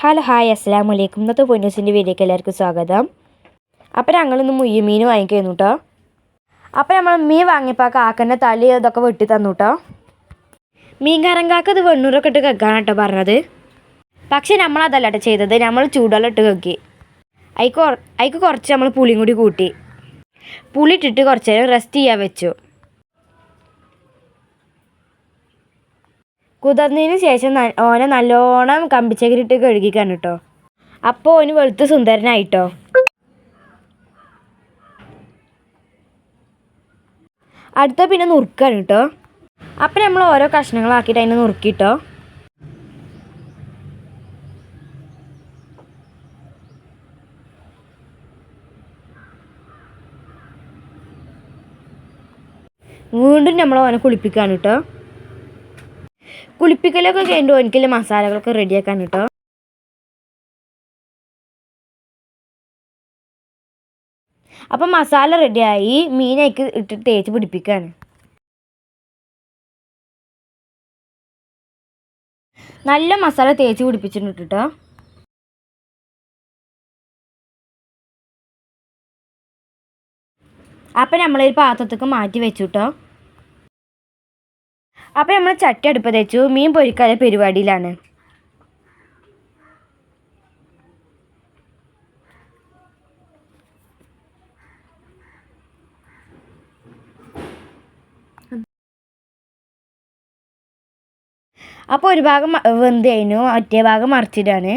Hello hi അസ്സലാമു അലൈക്കും. ഇന്നത്തെ പൊന്നൂസിൻ്റെ വീഡിയോക്ക് എല്ലാവർക്കും സ്വാഗതം. അപ്പോൾ ഞങ്ങളിന്ന് മീൻ വാങ്ങിക്കുന്നു കേട്ടോ. അപ്പോൾ നമ്മൾ മീൻ വാങ്ങിയപ്പോൾ കാക്കൻ്റെ തലി ഇതൊക്കെ വെട്ടി തന്നു കേട്ടോ. മീൻകാരൻ കാക്ക ഇത് വെണ്ണൂറൊക്കെ ഇട്ട് കെക്കാനാണ് കേട്ടോ പറഞ്ഞത്. പക്ഷേ നമ്മളതല്ല കേട്ടോ ചെയ്തത്. നമ്മൾ ചൂടുവെള്ളം ഇട്ട് കെക്കി അതിക്ക് കുറച്ച് നമ്മൾ പുളിയും കൂടി കൂട്ടി പുളി ഇട്ടിട്ട് കുറച്ച് നേരം റെസ്റ്റ് ചെയ്യാൻ വെച്ചു. കുതിർന്നതിന് ശേഷം ഓനെ നല്ലോണം കമ്പിച്ചകരിട്ട് കഴുകിക്കാണ് കേട്ടോ. അപ്പോൾ ഓന് വെളുത്ത് സുന്ദരനായിട്ടോ. അടുത്ത പിന്നെ നുറുക്കാണ് കേട്ടോ. അപ്പം നമ്മൾ ഓരോ കഷ്ണങ്ങളാക്കിയിട്ട് അതിനെ നുറുക്കിട്ടോ. വീണ്ടും നമ്മൾ ഓനെ കുളിപ്പിക്കാണ് കേട്ടോ. കുളിപ്പിക്കലൊക്കെ കഴിഞ്ഞിട്ട് എനിക്കുള്ള മസാലകളൊക്കെ റെഡിയാക്കാൻ കേട്ടോ. അപ്പം മസാല റെഡിയായി മീനേക്ക് ഇട്ടിട്ട് തേച്ച് പിടിപ്പിക്കുകയാണ്. നല്ല മസാല തേച്ച് പിടിപ്പിച്ചിട്ടുണ്ട് കേട്ടോ. അപ്പം നമ്മളൊരു പാത്രത്തേക്ക് മാറ്റി വെച്ചു കേട്ടോ. അപ്പം നമ്മൾ ചട്ടി അടുപ്പ് തേച്ചു. മീൻ പൊരിക്കാതെ പരിപാടിയിലാണ്. അപ്പോൾ ഒരു ഭാഗം വെന്ത് കഴിഞ്ഞു, മറ്റേ ഭാഗം മറിച്ചിടാണ്.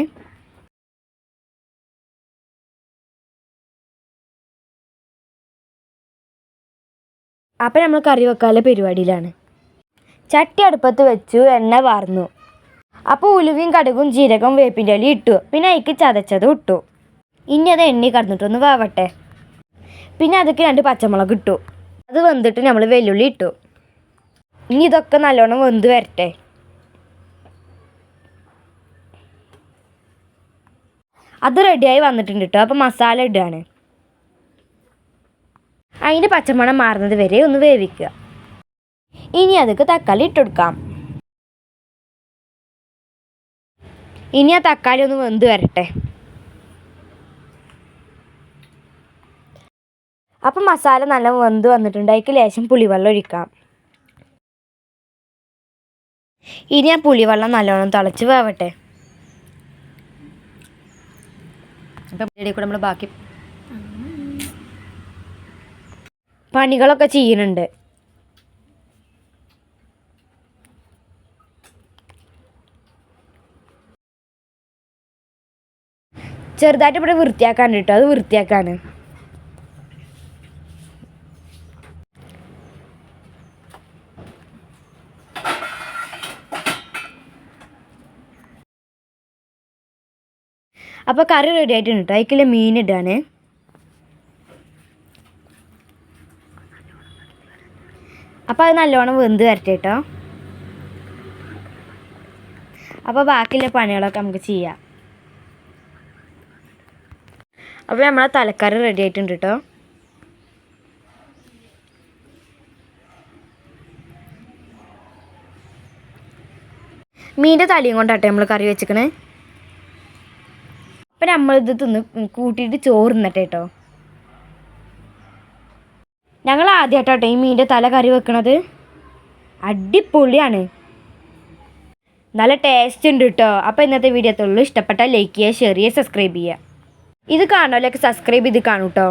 അപ്പം നമ്മൾ കറി വെക്കാനുള്ള പരിപാടിയിലാണ്. ചട്ടി അടുപ്പത്ത് വെച്ചു, എണ്ണ വാർന്നു. അപ്പോൾ ഉലുവയും കടുകും ജീരകവും വേപ്പിൻ്റെ ഇല ഇട്ടു. പിന്നെ അതിക്ക് ചതച്ചതും ഇട്ടു. ഇനി അത് എണ്ണി കടന്നിട്ടൊന്ന് വേവട്ടെ. പിന്നെ അതൊക്കെ 2 പച്ചമുളക് ഇട്ടു. അത് വെന്തിട്ട് നമ്മൾ വെല്ലുള്ളി ഇട്ടു. ഇനി ഇതൊക്കെ നല്ലോണം വെന്ത് വരട്ടെ. അത് റെഡിയായി വന്നിട്ടുണ്ട് കേട്ടോ. അപ്പോൾ മസാല ഇടുകയാണ്. അതിൻ്റെ പച്ചമണം മാറുന്നത് വരെ ഒന്ന് വേവിക്കുക. ഇനി അതൊക്കെ തക്കാളി ഇട്ടുകൊടുക്കാം. ഇനി ആ തക്കാളി ഒന്ന് വെന്ത് വരട്ടെ. അപ്പം മസാല നല്ല വെന്ത് വന്നിട്ടുണ്ട്. അതിലേക്ക് ലേശം പുളിവെള്ളം ഒഴിക്കാം. ഇനി ആ പുളിവെള്ളം നല്ലോണം തിളച്ച് വേവട്ടെ. അപ്പം ഇടയിൽ കൂടെ നമ്മൾ ബാക്കി പണികളൊക്കെ ചെയ്യുന്നുണ്ട്. ചെറുതായിട്ട് ഇവിടെ വൃത്തിയാക്കാൻ കേട്ടോ. അത് വൃത്തിയാക്കാണ്. അപ്പോൾ കറി റെഡി ആയിട്ടുണ്ട് കേട്ടോ. അതിലേക്കുള്ള മീൻ ഇടാണ്. അപ്പോൾ അത് നല്ലോണം വെന്ത് വരട്ടെ കേട്ടോ. അപ്പോൾ ബാക്കിയുള്ള പണികളൊക്കെ നമുക്ക് ചെയ്യാം. അപ്പോൾ നമ്മളെ തലക്കറി റെഡി ആയിട്ടുണ്ട് കേട്ടോ. മീൻ്റെ തലയും കൊണ്ടാട്ടെ നമ്മൾ കറി വെച്ചിക്കണേ. അപ്പം നമ്മളിത് തിന്ന് കൂട്ടിയിട്ട് ചോറ് തിന്നട്ടെ കേട്ടോ. ഞങ്ങൾ ആദ്യമായിട്ടാട്ടെ ഈ മീൻ്റെ തല കറി വെക്കണത്. അടിപൊളിയാണ്, നല്ല ടേസ്റ്റ് ഉണ്ട് കേട്ടോ. അപ്പോൾ ഇന്നത്തെ വീഡിയോ അത്രയുള്ളൂ. ഇഷ്ടപ്പെട്ടാൽ ലൈക്ക് ചെയ്യുക, ഷെയർ ചെയ്യുക, സബ്സ്ക്രൈബ് ചെയ്യുക. ഇത് കാണുമല്ലോ, സബ്സ്ക്രൈബ് ചെയ്ത് കാണൂ കേട്ടോ.